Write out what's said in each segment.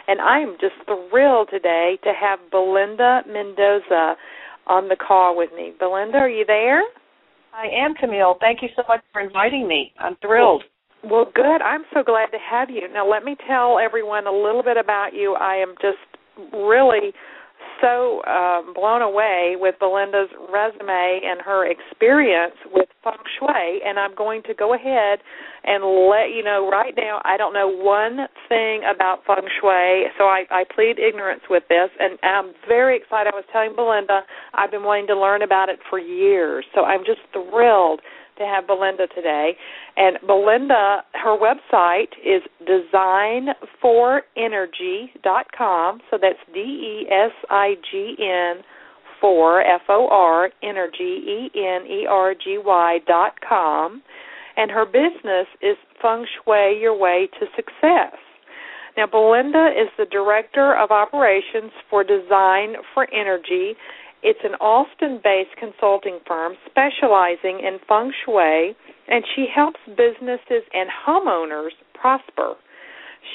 And I am just thrilled today to have Belinda Mendoza on the call with me. Belinda, are you there? I am, Camille. Thank you so much for inviting me. I'm thrilled. Well, good. I'm so glad to have you. Now, let me tell everyone a little bit about you. I am just really so blown away with Belinda's resume and her experience with Feng Shui, and I'm going to go ahead and let you know right now I don't know one thing about Feng Shui, so I plead ignorance with this, and I'm very excited. I was telling Belinda I've been wanting to learn about it for years, so I'm just thrilled to have Belinda today. And Belinda, her website is designforenergy.com, so that's DESIGN for energy, ENERGY.com, and her business is Feng Shui Your Way to Success. Now, Belinda is the Director of Operations for Design for Energy. It's an Austin-based consulting firm specializing in Feng Shui, and she helps businesses and homeowners prosper.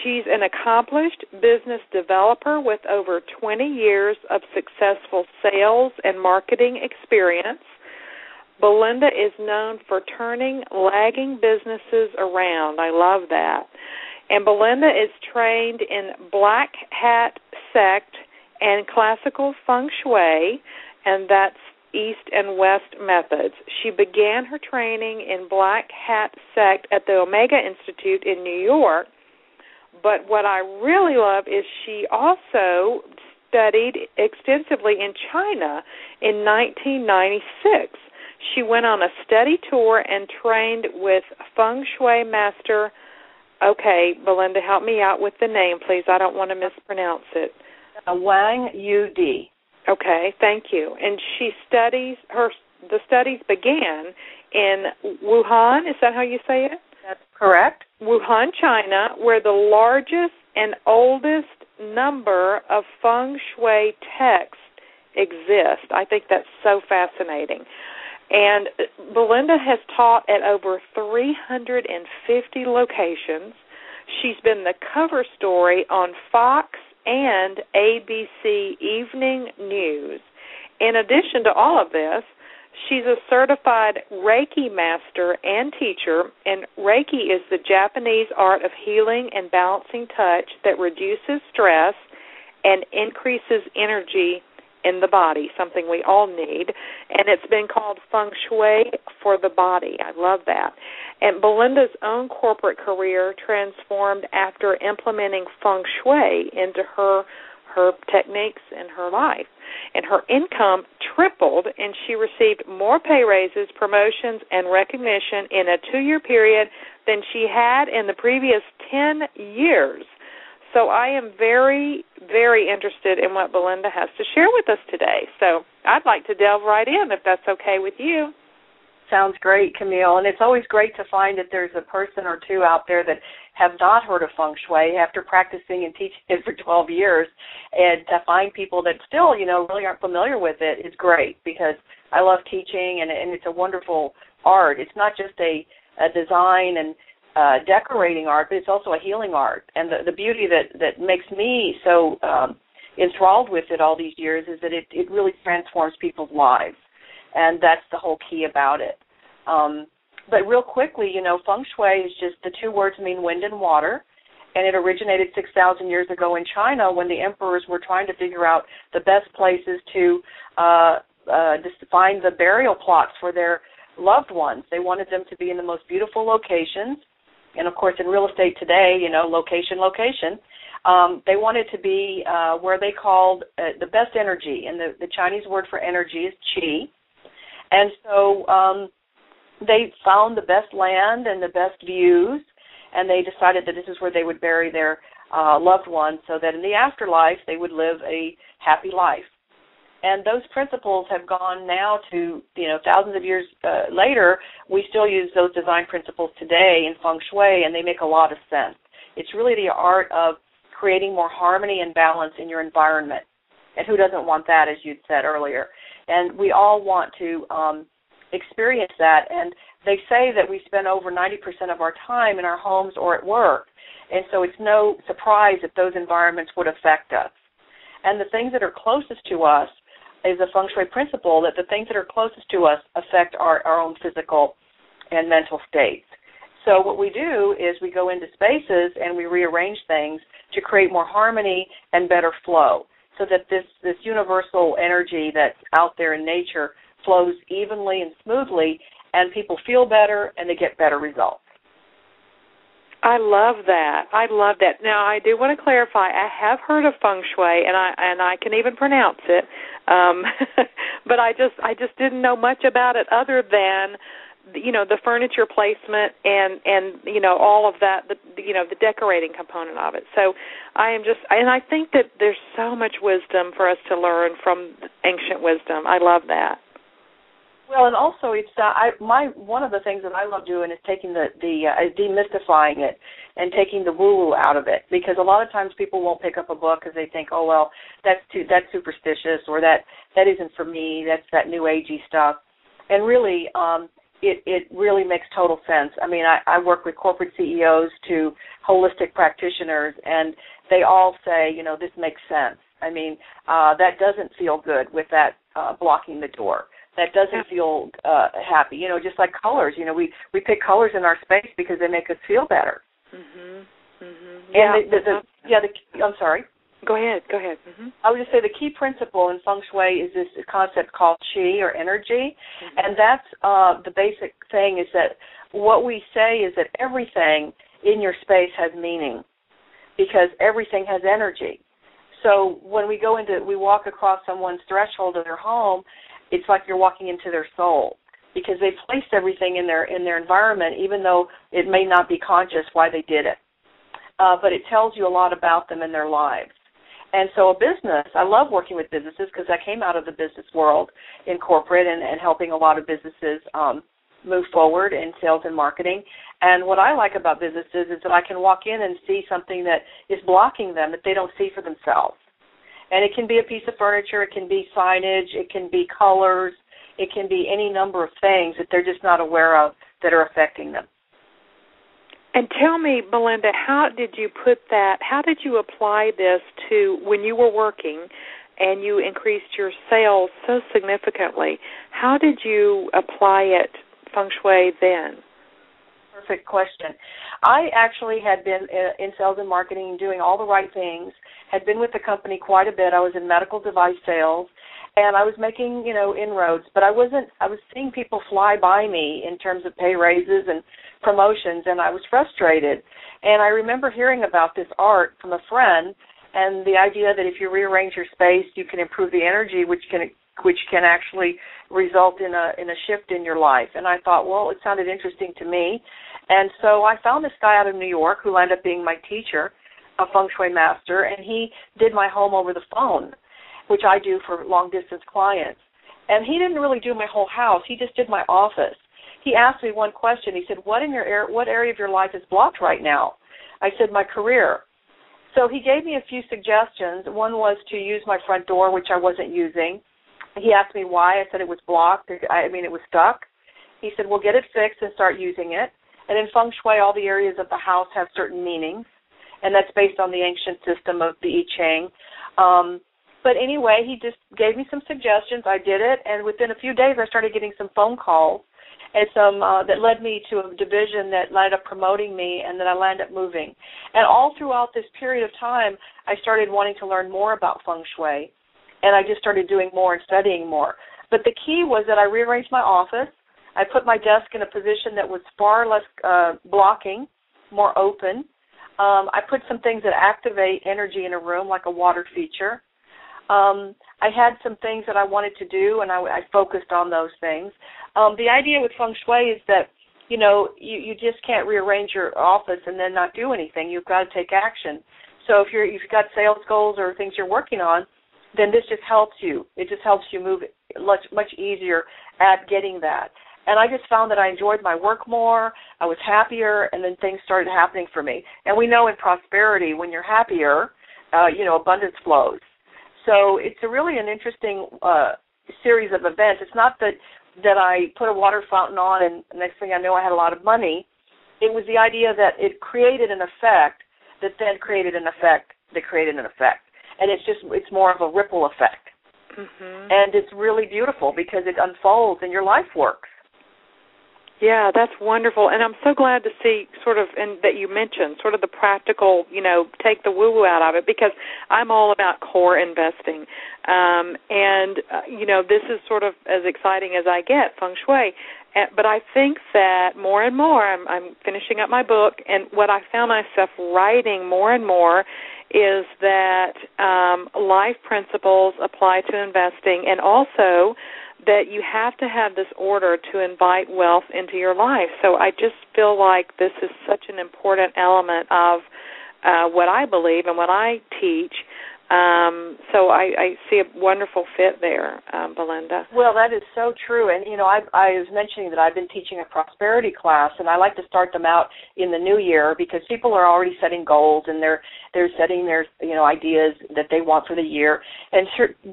She's an accomplished business developer with over 20 years of successful sales and marketing experience. Belinda is known for turning lagging businesses around. I love that. And Belinda is trained in Black Hat Sect and Classical Feng Shui, and that's East and West methods. She began her training in Black Hat Sect at the Omega Institute in New York, but what I really love is she also studied extensively in China in 1996. She went on a study tour and trained with Feng Shui master. Okay, Belinda, help me out with the name, please. I don't want to mispronounce it. Wang Yu-Di. Okay, thank you. And the studies began in Wuhan. Is that how you say it? That's correct. Wuhan, China, where the largest and oldest number of Feng Shui texts exist. I think that's so fascinating. And Belinda has taught at over 350 locations. She's been the cover story on Fox and ABC Evening News. In addition to all of this, she's a certified Reiki master and teacher, and Reiki is the Japanese art of healing and balancing touch that reduces stress and increases energy in the body, something we all need, and it's been called Feng Shui for the body. I love that. And Belinda's own corporate career transformed after implementing Feng Shui into her techniques in her life. And her income tripled, and she received more pay raises, promotions, and recognition in a 2-year period than she had in the previous 10 years. So I am very, very interested in what Belinda has to share with us today. So I'd like to delve right in, if that's okay with you. Sounds great, Camille. And it's always great to find that there's a person or two out there that have not heard of Feng Shui after practicing and teaching it for 12 years. And to find people that still, really aren't familiar with it is great, because I love teaching, and it's a wonderful art. It's not just a design and decorating art, but it's also a healing art. And the beauty that makes me so enthralled with it all these years is that it really transforms people's lives. And that's the whole key about it. But real quickly, Feng Shui is just, the two words mean wind and water, and it originated 6,000 years ago in China when the emperors were trying to figure out the best places to just find the burial plots for their loved ones. They wanted them to be in the most beautiful locations, and of course in real estate today, location. They wanted to be where they called the best energy, and the Chinese word for energy is qi. And so they found the best land and the best views, and they decided that this is where they would bury their loved ones so that in the afterlife they would live a happy life. And those principles have gone now to, thousands of years later. We still use those design principles today in Feng Shui, and they make a lot of sense. It's really the art of creating more harmony and balance in your environment. And who doesn't want that, as you'd said earlier? And we all want to experience that. And they say that we spend over 90% of our time in our homes or at work. And so it's no surprise that those environments would affect us. And the things that are closest to us is a Feng Shui principle that the things that are closest to us affect our own physical and mental states. So what we do is we go into spaces and we rearrange things to create more harmony and better flow, so that this universal energy that's out there in nature flows evenly and smoothly, and people feel better and they get better results. I love that. I love that. Now, I do want to clarify. I have heard of Feng Shui, and I can even pronounce it, but I just didn't know much about it other than, the furniture placement and all of that, the decorating component of it. So I think that there's so much wisdom for us to learn from ancient wisdom. I love that. Well, and also it's one of the things that I love doing is taking the demystifying it and taking the woo-woo out of it, because a lot of times people won't pick up a book because they think, oh well, that's superstitious, or that isn't for me. That's that new agey stuff, and really. It really makes total sense. I mean, I work with corporate CEOs to holistic practitioners, and they all say, this makes sense. I mean, that doesn't feel good with that blocking the door. That doesn't feel happy. Just like colors. We pick colors in our space because they make us feel better. Mm-hmm. Mm-hmm. And I'm sorry. Go ahead. Mm-hmm. I would just say the key principle in Feng Shui is this concept called qi, or energy, and that's the basic thing is that what we say is that everything in your space has meaning, because everything has energy. So when we walk across someone's threshold of their home, it's like you're walking into their soul, because they placed everything in their environment, even though it may not be conscious why they did it. But it tells you a lot about them and their lives. And so a business, I love working with businesses because I came out of the business world in corporate and helping a lot of businesses move forward in sales and marketing. And what I like about businesses is that I can walk in and see something that is blocking them that they don't see for themselves. And it can be a piece of furniture, it can be signage, it can be colors, it can be any number of things that they're just not aware of that are affecting them. And tell me, Melinda, how did you apply this to when you were working and you increased your sales so significantly? How did you apply it, Feng Shui, then? Perfect question. I actually had been in sales and marketing, doing all the right things, had been with the company quite a bit. I was in medical device sales, and I was making, inroads, but I was seeing people fly by me in terms of pay raises and promotions, and I was frustrated. And I remember hearing about this art from a friend, and the idea that if you rearrange your space, you can improve the energy, which can actually result in a shift in your life. And I thought, well, it sounded interesting to me. And so I found this guy out of New York who ended up being my teacher, a Feng Shui master, and he did my home over the phone, which I do for long-distance clients. And he didn't really do my whole house. He just did my office. He asked me one question. He said, what area of your life is blocked right now? I said, my career. So he gave me a few suggestions. One was to use my front door, which I wasn't using. He asked me why. I said it was blocked. It was stuck. He said, well, get it fixed and start using it. And in Feng Shui, all the areas of the house have certain meanings, and that's based on the ancient system of the I Ching. But anyway, he just gave me some suggestions. I did it, and within a few days, I started getting some phone calls, and some that led me to a division that ended up promoting me, and then I landed up moving. And all throughout this period of time, I started wanting to learn more about Feng Shui, and I just started doing more and studying more. But the key was that I rearranged my office. I put my desk in a position that was far less blocking, more open. I put some things that activate energy in a room, like a water feature. I had some things that I wanted to do, and I focused on those things. The idea with Feng Shui is that, you just can't rearrange your office and then not do anything. You've got to take action. So if you've got sales goals or things you're working on, then this just helps you. It just helps you move much easier at getting that. And I just found that I enjoyed my work more, I was happier, and then things started happening for me. And we know in prosperity, when you're happier, abundance flows. So it's really an interesting series of events. It's not that I put a water fountain on and next thing I know I had a lot of money. It was the idea that it created an effect that then created an effect that created an effect. And it's more of a ripple effect. Mm-hmm. And it's really beautiful because it unfolds and your life works. Yeah, that's wonderful. And I'm so glad to see and that you mentioned sort of the practical, take the woo-woo out of it, because I'm all about core investing. This is sort of as exciting as I get, Feng Shui. But I think that more and more, I'm finishing up my book, and what I found myself writing more and more is that life principles apply to investing, and also that you have to have this order to invite wealth into your life. So I just feel like this is such an important element of what I believe and what I teach. So I see a wonderful fit there, Belinda. Well, that is so true. And, I was mentioning that I've been teaching a prosperity class, and I like to start them out in the new year because people are already setting goals and they're setting their, ideas that they want for the year. And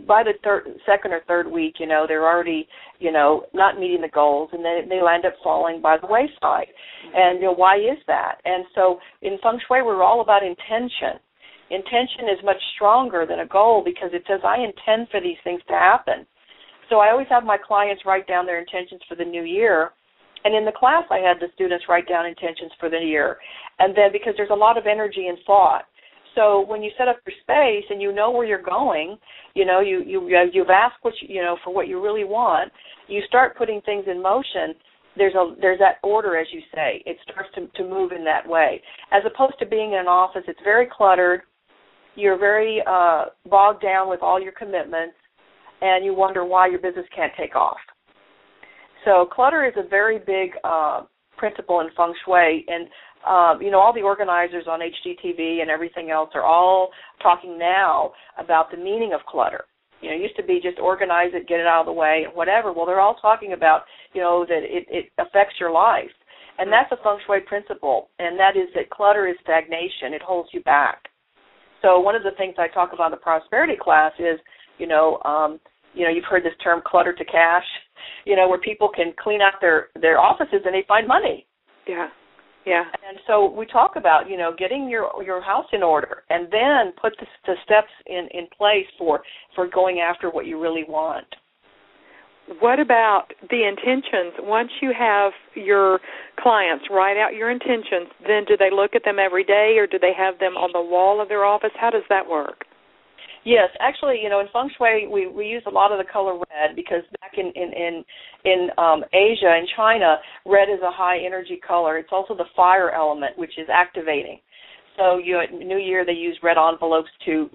by the second or third week, they're already, not meeting the goals, and they end up falling by the wayside. And, why is that? And so in Feng Shui, we're all about intention. Intention is much stronger than a goal because it says, I intend for these things to happen. So I always have my clients write down their intentions for the new year. And in the class, I had the students write down intentions for the year. And then because there's a lot of energy and thought. So when you set up your space and you know where you're going, you've asked for what you really want, you start putting things in motion. There's that order, as you say. It starts to move in that way. As opposed to being in an office, it's very cluttered. You're very bogged down with all your commitments, and you wonder why your business can't take off. So clutter is a very big principle in Feng Shui, and all the organizers on HGTV and everything else are all talking now about the meaning of clutter. It used to be just organize it, get it out of the way, whatever. Well, they're all talking about, that it affects your life. And that's a Feng Shui principle, and that is that clutter is stagnation. It holds you back. So one of the things I talk about in the prosperity class is, you've heard this term clutter to cash, where people can clean out their offices and they find money. Yeah. Yeah. And so we talk about, getting your house in order and then put the steps in place for going after what you really want. What about the intentions? Once you have your clients write out your intentions, then do they look at them every day or do they have them on the wall of their office? How does that work? Yes, actually, in Feng Shui, we use a lot of the color red because back in Asia and China, red is a high energy color. It's also the fire element, which is activating. So at New Year they use red envelopes to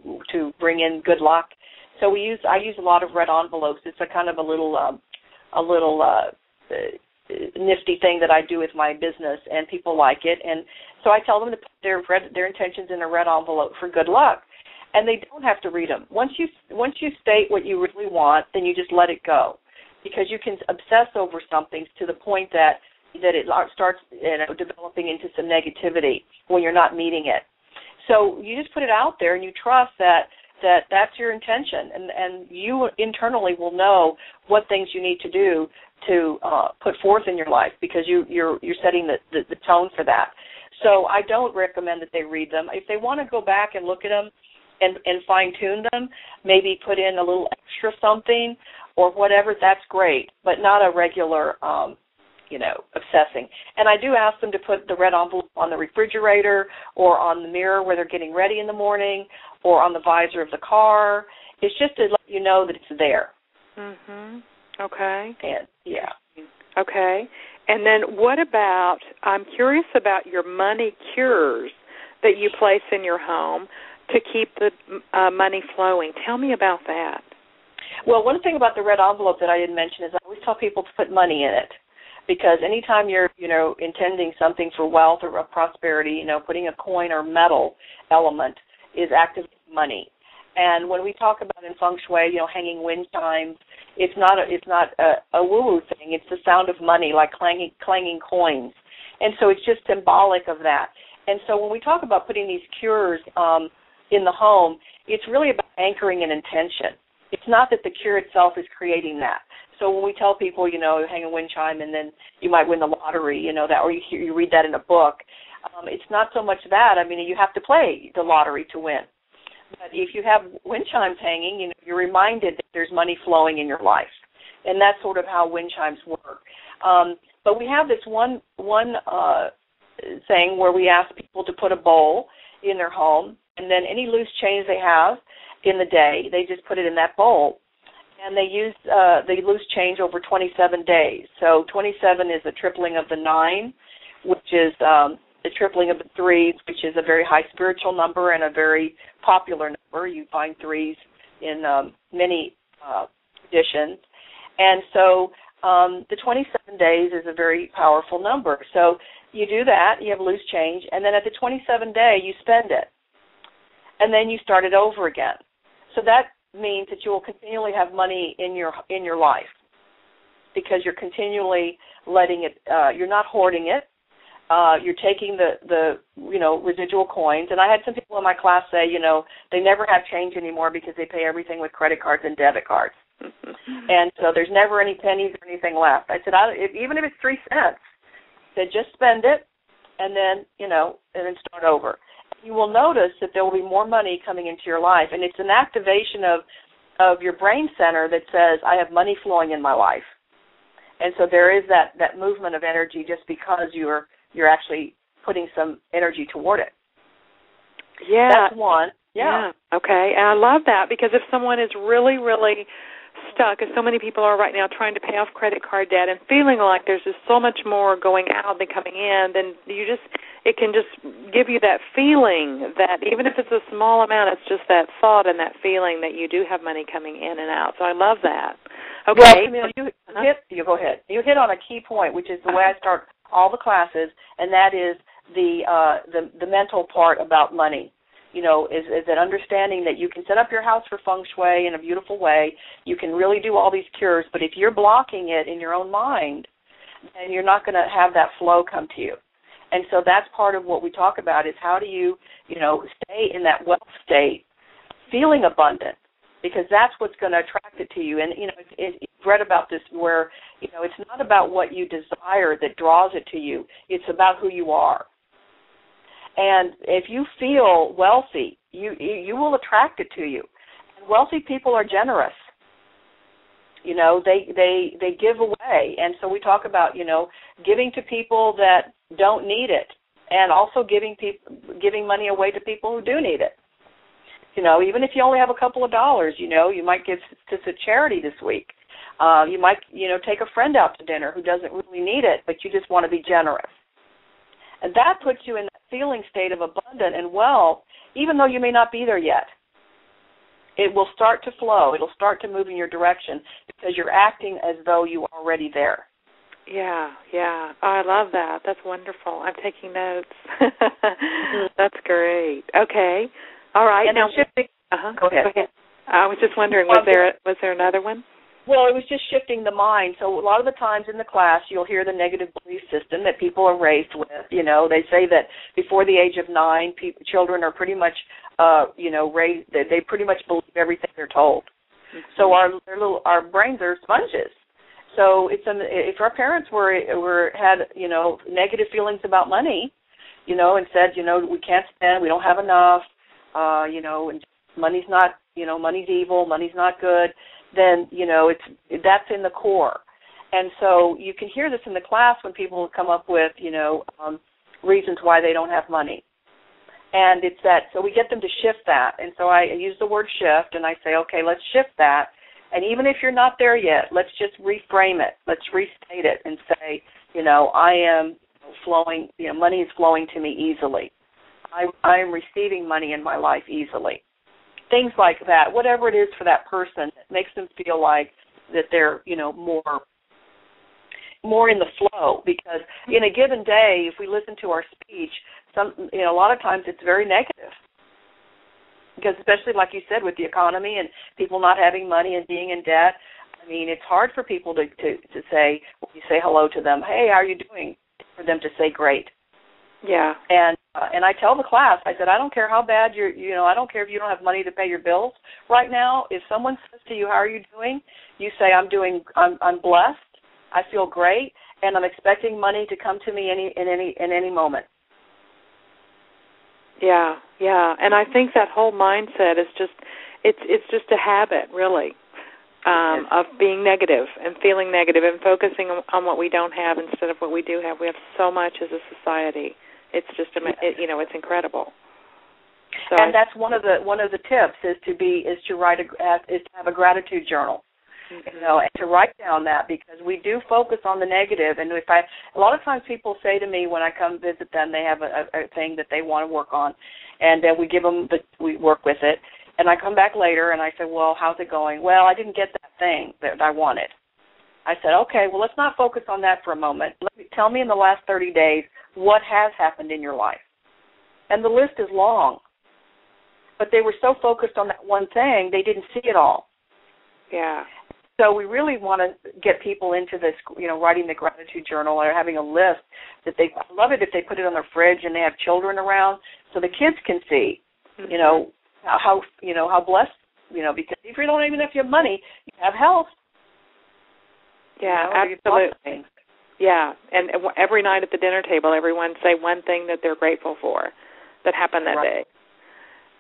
bring in good luck. So I use a lot of red envelopes. It's a kind of a little nifty thing that I do with my business, and people like it. And so I tell them to put their intentions in a red envelope for good luck. And they don't have to read them. Once you state what you really want, then you just let it go, because you can obsess over something to the point that it starts developing into some negativity when you're not meeting it. So you just put it out there and you trust that's your intention, and you internally will know what things you need to do to put forth in your life, because you're setting the tone for that. So I don't recommend that they read them. If they want to go back and look at them and fine-tune them, maybe put in a little extra something or whatever, that's great, but not a regular, obsessing. And I do ask them to put the red envelope on the refrigerator or on the mirror where they're getting ready in the morning or on the visor of the car. It's just to let you know that it's there. Mm-hmm. Okay. And, yeah. Okay. And then what about, I'm curious about your money cures that you place in your home to keep the money flowing. Tell me about that. Well, one thing about the red envelope that I didn't mention is I always tell people to put money in it, because anytime you're, intending something for wealth or prosperity, putting a coin or metal element is activating money. And when we talk about in Feng Shui, hanging wind chimes, it's not a woo-woo thing. It's the sound of money, like clanging coins. And so it's just symbolic of that. And so when we talk about putting these cures in the home, it's really about anchoring an intention. It's not that the cure itself is creating that. So when we tell people, hang a wind chime and then you might win the lottery, that, or you read that in a book, It's not so much that. I mean, you have to play the lottery to win. But if you have wind chimes hanging, you're reminded that there's money flowing in your life. And that's sort of how wind chimes work. But we have this one thing where we ask people to put a bowl in their home, and then any loose change they have in the day, they just put it in that bowl. And they use the loose change over 27 days. So 27 is a tripling of the 9, which is the tripling of the 3, which is a very high spiritual number and a very popular number. You find 3s in many traditions. And so the 27 days is a very powerful number. So you do that, you have loose change, and then at the 27th day, you spend it. And then you start it over again. So that means that you will continually have money in your life because you're continually letting it, you're not hoarding it. You're taking the residual coins. And I had some people in my class say, they never have change anymore because they pay everything with credit cards and debit cards. And so there's never any pennies or anything left. I said, even if it's 3 cents, I said, just spend it and then, and then start over. You will notice that there will be more money coming into your life. And it's an activation of your brain center that says, I have money flowing in my life. And so there is that movement of energy just because you're actually putting some energy toward it. Yeah. That's one. Yeah. Okay. And I love that because if someone is really, really stuck, as so many people are right now trying to pay off credit card debt and feeling like there's just so much more going out than coming in, then it can just give you that feeling that even if it's a small amount, it's just that thought and that feeling that you do have money coming in and out. So I love that. Okay. Well, Camille, you go ahead. You hit on a key point, which is the way I start all the classes, and that is the mental part about money. Is that understanding that you can set up your house for Feng Shui in a beautiful way. You can really do all these cures, but if you're blocking it in your own mind, then you're not going to have that flow come to you. And so that's part of what we talk about is how do you, stay in that wealth state, feeling abundant, because that's what's going to attract it to you. And, you've read about this where, it's not about what you desire that draws it to you. It's about who you are. And if you feel wealthy, you will attract it to you. And wealthy people are generous. They give away. And so we talk about, giving to people that don't need it and also giving money away to people who do need it. Even if you only have a couple of dollars, you might give to charity this week. You might, take a friend out to dinner who doesn't really need it, but you just want to be generous. And that puts you in that feeling state of abundance and wealth, even though you may not be there yet. It will start to flow. It'll start to move in your direction because you're acting as though you are already there. Yeah. Oh, I love that. That's wonderful. I'm taking notes. That's great. Okay. All right. And now shifting. Go ahead. I was just wondering, was there another one? Well, it was just shifting the mind. So a lot of the times in the class, you'll hear the negative belief system that people are raised with. They say that before the age of 9, children are pretty much, raised. They pretty much believe everything they're told. Mm-hmm. So our brains are sponges. So if our parents had negative feelings about money, and said we can't spend, we don't have enough, and money's not, money's evil, money's not good, then, that's in the core. And so you can hear this in the class when people come up with, reasons why they don't have money. And it's that, so we get them to shift that. And so I use the word shift, and I say, okay, let's shift that. And even if you're not there yet, let's just reframe it. Let's restate it and say, I am flowing, money is flowing to me easily. I am receiving money in my life easily. Things like that, whatever it is for that person, that makes them feel like that they're, more in the flow. Because in a given day, if we listen to our speech, a lot of times it's very negative. Because especially like you said with the economy and people not having money and being in debt, it's hard for people to say, when you say hello to them, hey, how are you doing? For them to say great. Yeah. And I tell the class, I said, I don't care how bad I don't care if you don't have money to pay your bills right now. If someone says to you, how are you doing? You say, I'm blessed. I feel great, and I'm expecting money to come to me in any moment. Yeah, yeah. And I think that whole mindset is just, it's just a habit, really, of being negative and feeling negative and focusing on what we don't have instead of what we do have. We have so much as a society. It's just, it's incredible. So and that's one of the tips is to have a gratitude journal. Mm-hmm. And to write down that, because we do focus on the negative. And a lot of times people say to me when I come visit them, they have a thing that they want to work on, and then we work with it. And I come back later and I say, well, how's it going? Well, I didn't get that thing that I wanted. I said, okay, well, let's not focus on that for a moment. Tell me in the last 30 days what has happened in your life. And the list is long. But they were so focused on that one thing, they didn't see it all. Yeah. So we really want to get people into this, writing the gratitude journal or having a list that I love it if they put it on their fridge and they have children around so the kids can see, how blessed, because if you don't even if you have money, you have health. Yeah, absolutely. Yeah, and every night at the dinner table, everyone say one thing that they're grateful for that happened that day.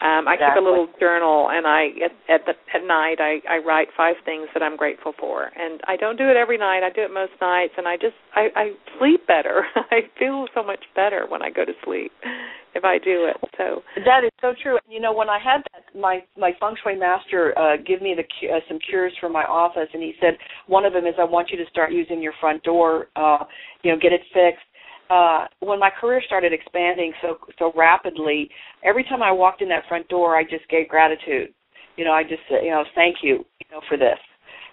I keep a little journal, and at night I write 5 things that I'm grateful for. And I don't do it every night. I do it most nights, and I sleep better. I feel so much better when I go to sleep if I do it. So that is so true. When I had my Feng Shui master give me some cures for my office, and he said one of them is I want you to start using your front door, get it fixed. When my career started expanding so rapidly, every time I walked in that front door, I just gave gratitude. I just said, thank you, for this,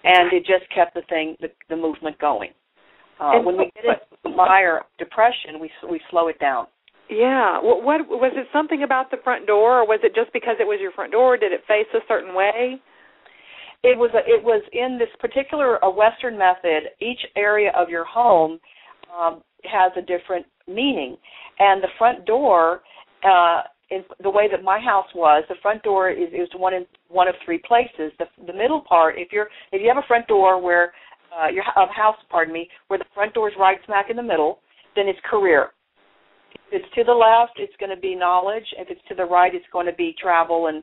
and it just kept the movement going. When we get into mire depression, we slow it down. Yeah. What was it? Something about the front door, or was it just because it was your front door? Did it face a certain way? It was in this particular Western method. Each area of your home has a different meaning, and the front door, in the way that my house was, the front door is one of 3 places. The middle part, if you have a front door where where the front door is right smack in the middle, then it's career. If it's to the left, it's going to be knowledge. If it's to the right, it's going to be travel and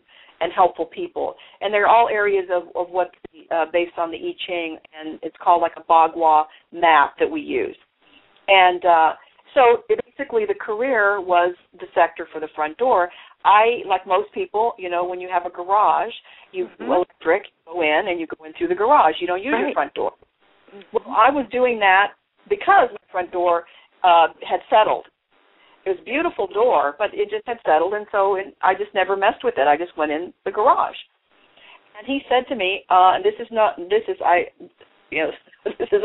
helpful people. And they're all areas of what based on the I Ching, and it's called like a Bagua map that we use. And so basically the career was the sector for the front door. Like most people, when you have a garage, you electric, go in and you go in through the garage. You don't use your front door. Mm-hmm. Well, I was doing that because my front door had settled. It was a beautiful door, but it just had settled, and so I just never messed with it. I just went in the garage. And he said to me, this is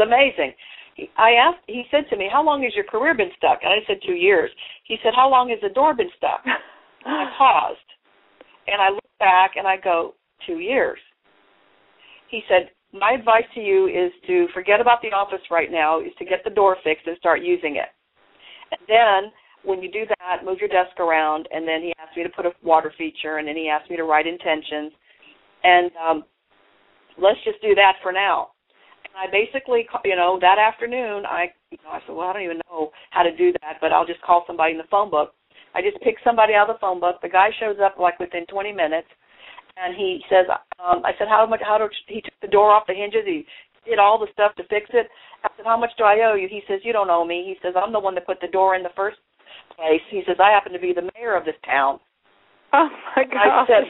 amazing. He said to me, how long has your career been stuck? And I said 2 years. He said, how long has the door been stuck? And I paused, and I looked back, and I go, 2 years. He said, my advice to you is to forget about the office right now, is to get the door fixed and start using it. And then when you do that, move your desk around, and then he asked me to put a water feature, and then he asked me to write intentions. And let's just do that for now. And I basically, that afternoon, I said, well, I don't even know how to do that, but I'll just call somebody in the phone book. I just picked somebody out of the phone book. The guy shows up like within 20 minutes, and he says, I said, he took the door off the hinges. He did all the stuff to fix it. I said, how much do I owe you? He says, you don't owe me. He says, I'm the one that put the door in the first place. He says, I happen to be the mayor of this town. Oh, my God. I said,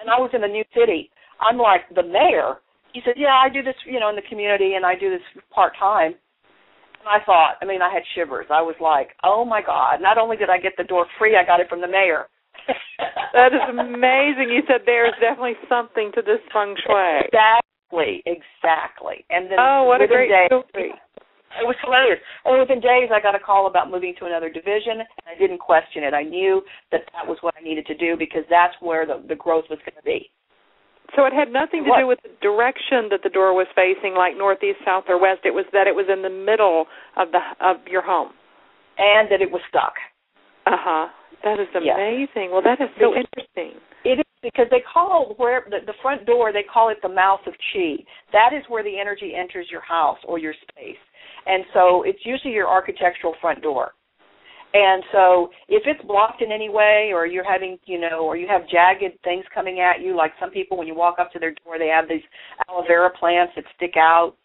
and I was in a new city. I'm like, the mayor? He said, yeah, I do this, in the community, and I do this part-time. And I thought, I had shivers. I was like, oh, my God. Not only did I get the door free, I got it from the mayor. That is amazing. You said there's definitely something to this Feng Shui. Exactly. And then what a great story. It was hilarious. And within days, I got a call about moving to another division, and I didn't question it. I knew that was what I needed to do because that's where the growth was going to be. So it had nothing to do with the direction that the door was facing, like northeast, south, or west. It was that it was in the middle of your home, and that it was stuck. That is amazing. Yes. Well, that is so interesting. It is because they call where the front door. They call it the mouth of Qi. That is where the energy enters your house or your space, and so it's usually your architectural front door. And so if it's blocked in any way, or you're having, or you have jagged things coming at you, like some people when you walk up to their door, they have these aloe vera plants that stick out,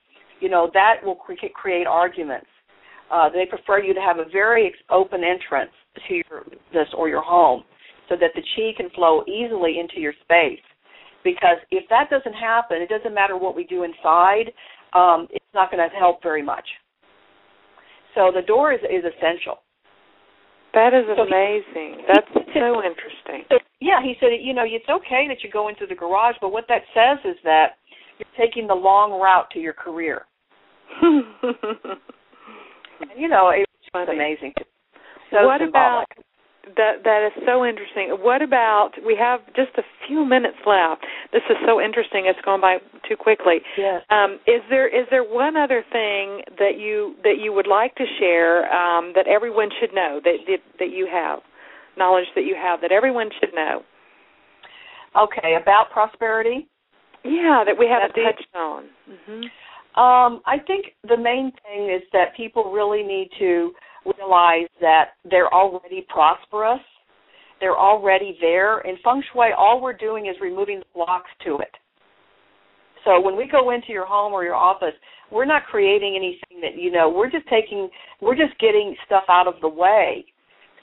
that will create arguments. They prefer you to have a very open entrance to your home so that the chi can flow easily into your space. Because if that doesn't happen, it doesn't matter what we do inside, it's not going to help very much. So the door is essential. That is amazing. That's so interesting. Yeah, he said, it's okay that you go into the garage, but what that says is that you're taking the long route to your career. And, it's amazing. So what symbolic. About that is so interesting. What about, we have just a few minutes left. This is so interesting. It's gone by too quickly. Yes. Is there one other thing that you would like to share that everyone should know, that you have, knowledge that you have that everyone should know? Okay, about prosperity? Yeah, that we haven't touched on. Mm-hmm. I think the main thing is that people really need to realize that they're already prosperous. They're already there. In Feng Shui, all we're doing is removing the blocks to it. So when we go into your home or your office, we're not creating anything that, we're just getting stuff out of the way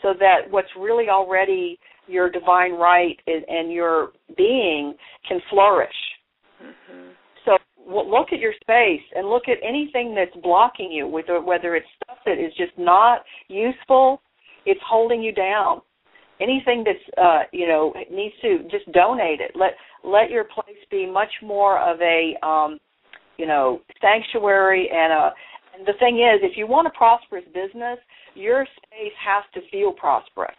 so that what's really already your divine right and your being can flourish. Mm-hmm. So look at your space and look at anything that's blocking you, whether it's stuff that is just not useful, it's holding you down. Anything that's, needs to just donate it. Let your place be much more of a, sanctuary. And the thing is, if you want a prosperous business, your space has to feel prosperous.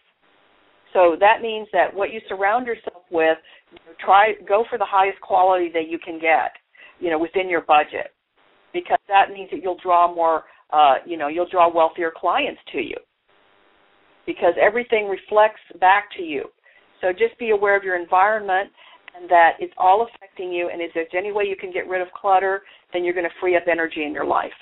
So that means that what you surround yourself with, go for the highest quality that you can get, within your budget, because that means that you'll draw more, you'll draw wealthier clients to you, because everything reflects back to you. So just be aware of your environment and that it's all affecting you, and if there's any way you can get rid of clutter, then you're going to free up energy in your life.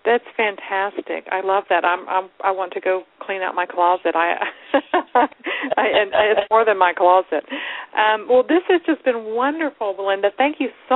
That's fantastic. I love that. I want to go clean out my closet. And it's more than my closet. Well, this has just been wonderful, Belinda. Thank you so